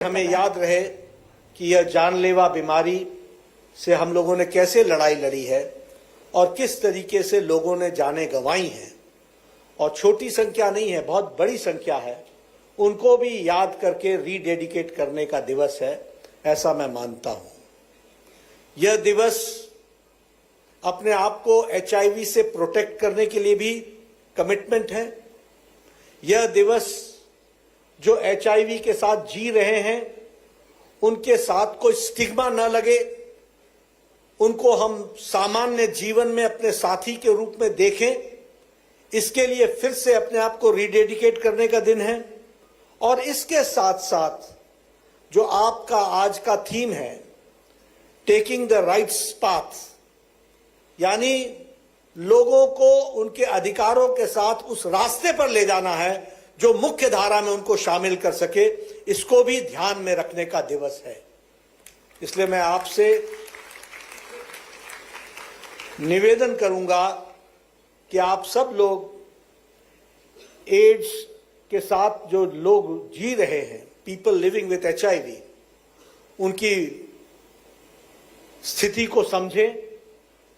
हमें याद रहे कि यह जानलेवा बीमारी से हम लोगों ने कैसे लड़ाई लड़ी है और किस तरीके से लोगों ने जानें गंवाई हैं, और छोटी संख्या नहीं है, बहुत बड़ी संख्या है, उनको भी याद करके रीडेडिकेट करने का दिवस है, ऐसा मैं मानता हूं। यह दिवस अपने आप को HIV से प्रोटेक्ट करने के लिए भी कमिटमेंट है। यह दिवस जो HIV के साथ जी रहे हैं उनके साथ कोई स्टिग्मा न लगे, उनको हम सामान्य जीवन में अपने साथी के रूप में देखें, इसके लिए फिर से अपने आप को रीडेडिकेट करने का दिन है। और इसके साथ साथ जो आपका आज का थीम है, टेकिंग द राइट्स पाथ, यानी लोगों को उनके अधिकारों के साथ उस रास्ते पर ले जाना है जो मुख्य धारा में उनको शामिल कर सके, इसको भी ध्यान में रखने का दिवस है। इसलिए मैं आपसे निवेदन करूंगा कि आप सब लोग एड्स के साथ जो लोग जी रहे हैं, पीपल लिविंग विथ HIV, उनकी स्थिति को समझें,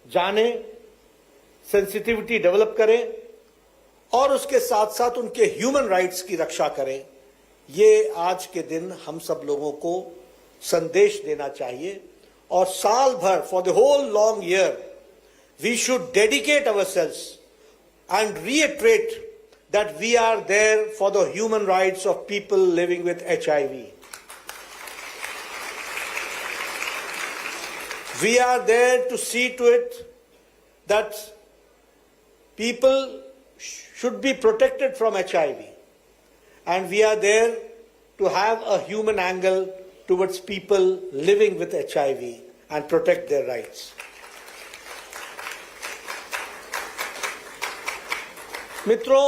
जानें, सेंसिटिविटी डेवलप करें और उसके साथ साथ उनके ह्यूमन राइट्स की रक्षा करें। ये आज के दिन हम सब लोगों को संदेश देना चाहिए। और साल भर, for the whole long year, we should dedicate ourselves and reiterate that we are there for the human rights of people living with HIV. We are there to see to it that people should be protected from HIV, and we are there to have a human angle towards people living with HIV and protect their rights. मित्रों,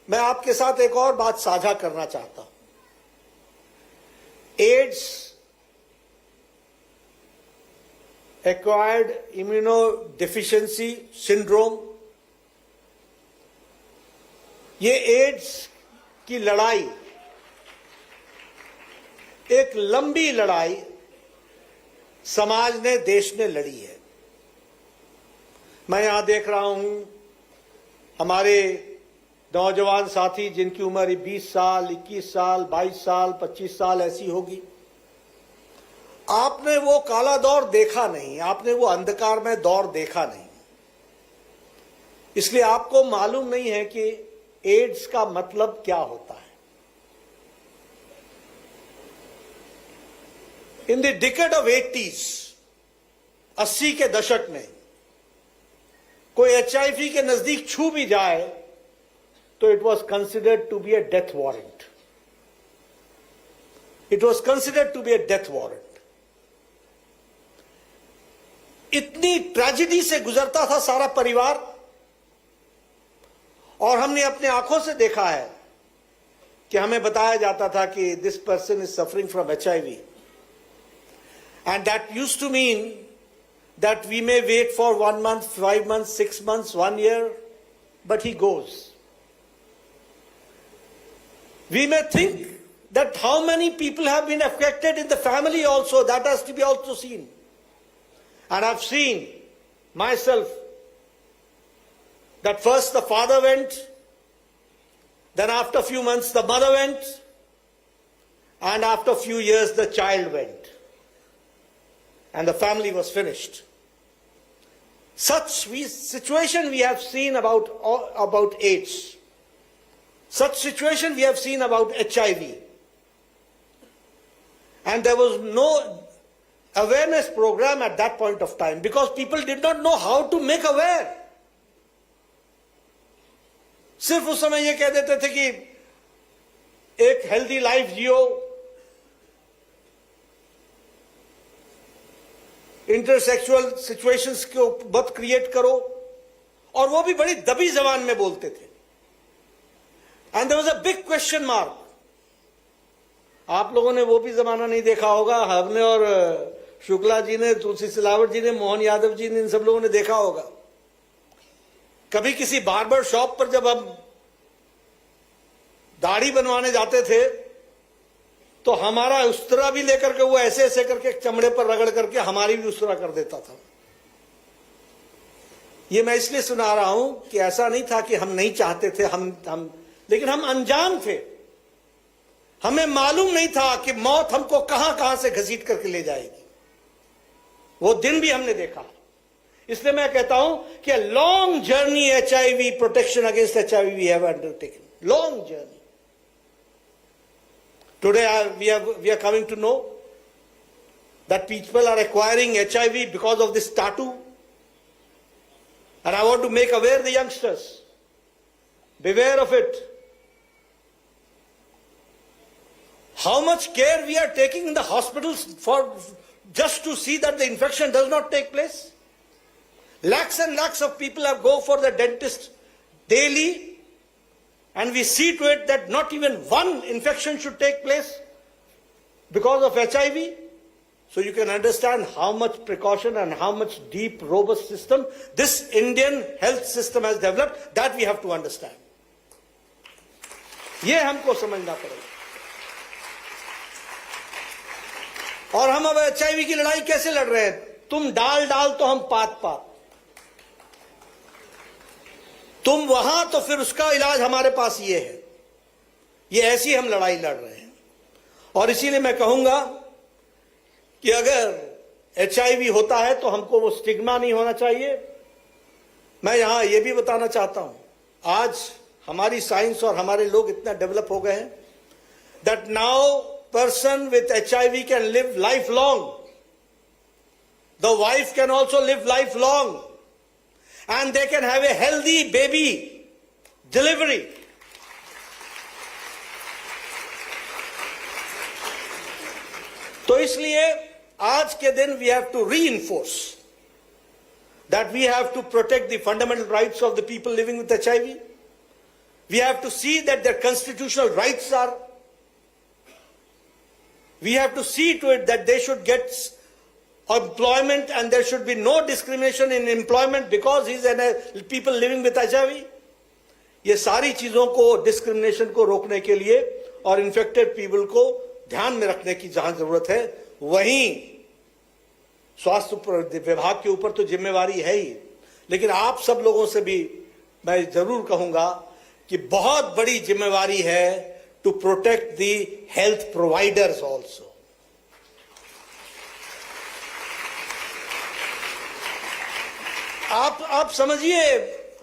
मैं आपके साथ एक और बात साझा करना चाहता हूं। एड्स, एक्वायर्ड इम्यूनोडेफिशिएंसी सिंड्रोम, ये एड्स की लड़ाई एक लंबी लड़ाई समाज ने, देश ने लड़ी है। मैं यहां देख रहा हूं हमारे नौजवान साथी जिनकी उम्र 20 साल, 21 साल, 22 साल, 25 साल ऐसी होगी। आपने वो काला दौर देखा नहीं, आपने वो अंधकार में दौर देखा नहीं, इसलिए आपको मालूम नहीं है कि एड्स का मतलब क्या होता है। In the decade of 80s, 80 के दशक में कोई HIV के नजदीक छू भी जाए तो it was considered to be a death warrant. It was considered to be a death warrant. इतनी ट्रेजेडी से गुजरता था सारा परिवार, और हमने अपने आंखों से देखा है कि हमें बताया जाता था कि this person is suffering from HIV, and that used to mean that we may wait for 1 month, 5 months, 6 months, 1 year, but he goes. We may think that how many people have been affected in the family also, that has to be also seen. And I've seen myself that first the father went, then after a few months the mother went, and after a few years the child went. And the family was finished. Such situation we have seen about AIDS. Such situation we have seen about HIV. And there was no awareness program at that point of time because people did not know how to make aware. सिर्फ उस समय ये कह देते थे कि एक healthy life जियो, इंटरसेक्सुअल situations को मत क्रिएट करो, और वो भी बड़ी दबी जबान में बोलते थे। And there was a big question mark. आप लोगों ने वो भी जमाना नहीं देखा होगा, हमने और शुक्ला जी ने, तुलसी सिलावट जी ने, मोहन यादव जी ने, इन सब लोगों ने देखा होगा। कभी किसी बार्बर शॉप पर जब हम दाढ़ी बनवाने जाते थे तो हमारा उस्तरा भी लेकर के वो ऐसे ऐसे करके चमड़े पर रगड़ करके हमारी भी उस्तरा कर देता था। ये मैं इसलिए सुना रहा हूं कि ऐसा नहीं था कि हम नहीं चाहते थे, लेकिन हम अनजान थे। हमें मालूम नहीं था कि मौत हमको कहां कहां से घसीट करके ले जाएगी। वो दिन भी हमने देखा। इसलिए मैं कहता हूं कि long journey HIV protection against HIV we have undertaken, long journey. Today we are coming to know that people are acquiring HIV because of this tattoo. And I want to make aware the youngsters. Beware of it. How much care we are taking in the hospitals for just to see that the infection does not take place. Lakhs and lakhs of people have go for the dentist daily, and we see to it that not even one infection should take place because of HIV. So you can understand how much precaution and how much deep, robust system this Indian health system has developed. That we have to understand. ये हमको समझना पड़ेगा। और हम अब HIV की लड़ाई कैसे लड़ रहे हैं? तुम डाल तो हम पात। तुम वहां तो फिर उसका इलाज हमारे पास ये है। ये ऐसी हम लड़ाई लड़ रहे हैं। और इसीलिए मैं कहूंगा कि अगर HIV होता है तो हमको वो स्टिग्मा नहीं होना चाहिए। मैं यहां ये भी बताना चाहता हूं, आज हमारी साइंस और हमारे लोग इतना डेवलप हो गए हैं that now person with HIV can live lifelong. The wife can also live lifelong. And they can have a healthy baby delivery. तो इसलिए आज के दिन we have to reinforce that we have to protect the fundamental rights of the people living with HIV. We have to see that their constitutional rights are. We have to see to it that they should get employment and there should be no discrimination in employment because he's people living with HIV. ये सारी चीजों को, discrimination को रोकने के लिए और infected people को ध्यान में रखने की जहां जरूरत है, वहीं स्वास्थ्य विभाग के ऊपर तो जिम्मेवारी है ही, लेकिन आप सब लोगों से भी मैं जरूर कहूंगा कि बहुत बड़ी जिम्मेवारी है to protect the health providers also. आप समझिए,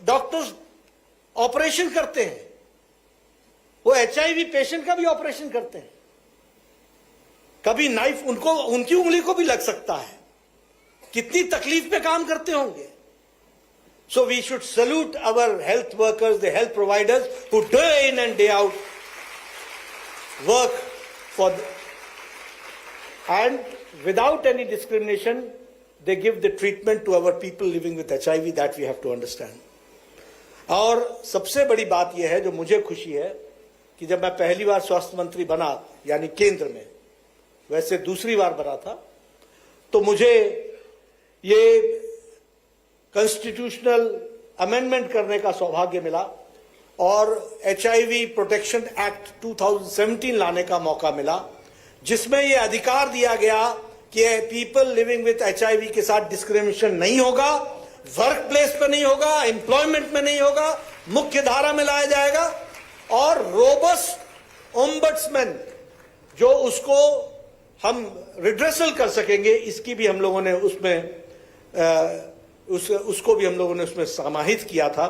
डॉक्टर्स ऑपरेशन करते हैं, वो HIV पेशेंट का भी ऑपरेशन करते हैं। कभी नाइफ उनकी उंगली को भी लग सकता है। कितनी तकलीफ में काम करते होंगे। So we should salute our health workers, the health providers who day in and day out work and without any discrimination they give the treatment to our people living with HIV. That we have to understand. और सबसे बड़ी बात यह है जो मुझे खुशी है कि जब मैं पहली बार स्वास्थ्य मंत्री बना, यानी केंद्र में, वैसे दूसरी बार बना था, तो मुझे ये कॉन्स्टिट्यूशनल अमेंडमेंट करने का सौभाग्य मिला और HIV प्रोटेक्शन एक्ट 2017 लाने का मौका मिला, जिसमें यह अधिकार दिया गया कि पीपल लिविंग विथ HIV के साथ डिस्क्रिमिनेशन नहीं होगा, वर्क प्लेस पे नहीं होगा, एम्प्लॉयमेंट में नहीं होगा, मुख्य धारा में लाया जाएगा और रोबस्ट ओम्बड्समैन जो उसको हम रिड्रेसल कर सकेंगे, इसकी भी हम लोगों ने उसमें उसको भी हम लोगों ने उसमें समाहित किया था।